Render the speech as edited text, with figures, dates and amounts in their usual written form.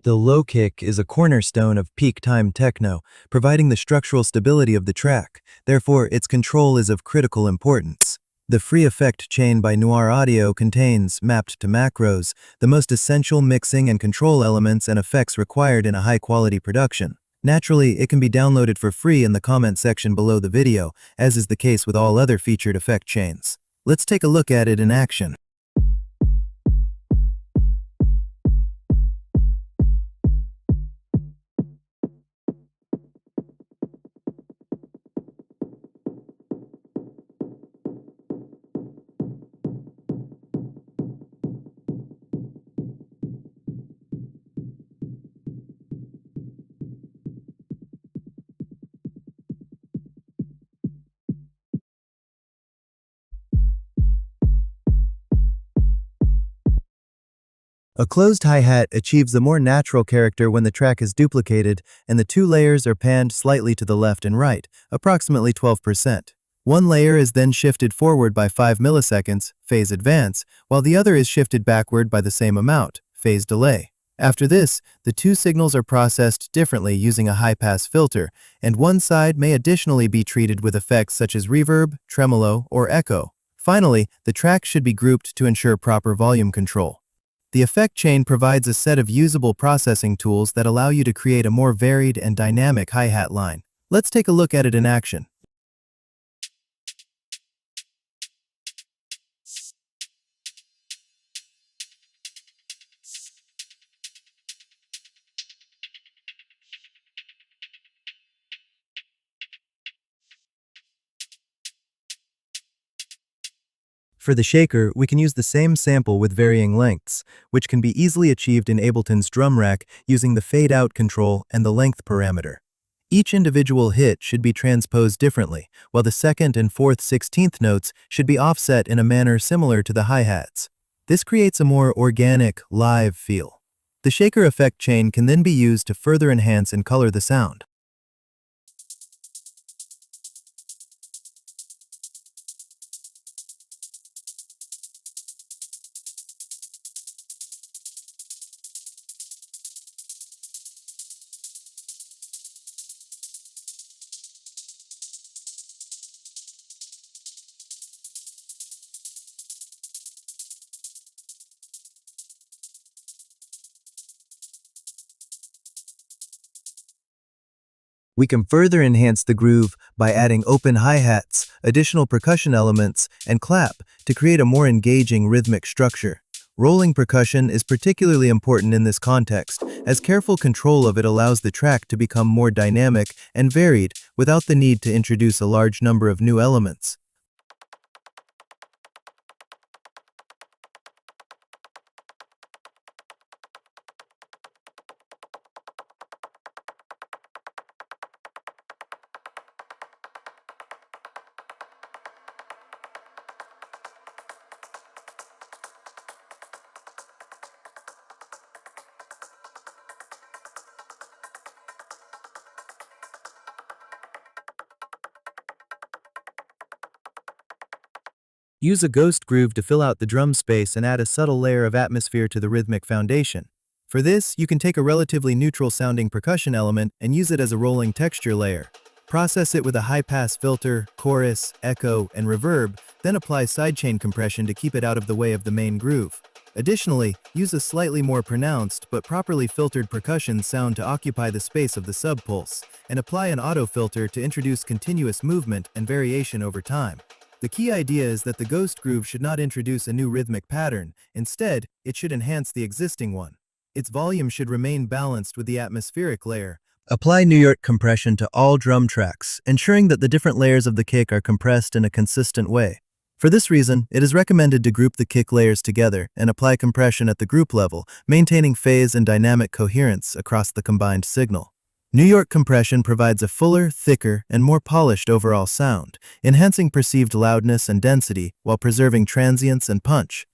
The low kick is a cornerstone of peak-time techno, providing the structural stability of the track. Therefore, its control is of critical importance. The free effect chain by Noir Audio contains, mapped to macros, the most essential mixing and control elements and effects required in a high-quality production. Naturally, it can be downloaded for free in the comment section below the video, as is the case with all other featured effect chains. Let's take a look at it in action. A closed hi-hat achieves a more natural character when the track is duplicated and the two layers are panned slightly to the left and right, approximately 12%. One layer is then shifted forward by 5 milliseconds, phase advance, while the other is shifted backward by the same amount, phase delay. After this, the two signals are processed differently using a high-pass filter, and one side may additionally be treated with effects such as reverb, tremolo, or echo. Finally, the track should be grouped to ensure proper volume control. The effect chain provides a set of usable processing tools that allow you to create a more varied and dynamic hi-hat line. Let's take a look at it in action. For the shaker, we can use the same sample with varying lengths, which can be easily achieved in Ableton's drum rack using the fade-out control and the length parameter. Each individual hit should be transposed differently, while the second and fourth 16th notes should be offset in a manner similar to the hi-hats. This creates a more organic, live feel. The shaker effect chain can then be used to further enhance and color the sound. We can further enhance the groove by adding open hi-hats, additional percussion elements, and clap to create a more engaging rhythmic structure. Rolling percussion is particularly important in this context, as careful control of it allows the track to become more dynamic and varied without the need to introduce a large number of new elements. Use a ghost groove to fill out the drum space and add a subtle layer of atmosphere to the rhythmic foundation. For this, you can take a relatively neutral-sounding percussion element and use it as a rolling texture layer. Process it with a high-pass filter, chorus, echo, and reverb, then apply sidechain compression to keep it out of the way of the main groove. Additionally, use a slightly more pronounced but properly filtered percussion sound to occupy the space of the subpulse, and apply an auto filter to introduce continuous movement and variation over time. The key idea is that the ghost groove should not introduce a new rhythmic pattern. Instead, it should enhance the existing one. Its volume should remain balanced with the atmospheric layer. Apply New York compression to all drum tracks, ensuring that the different layers of the kick are compressed in a consistent way. For this reason, it is recommended to group the kick layers together and apply compression at the group level, maintaining phase and dynamic coherence across the combined signal. New York compression provides a fuller, thicker, and more polished overall sound, enhancing perceived loudness and density while preserving transience and punch.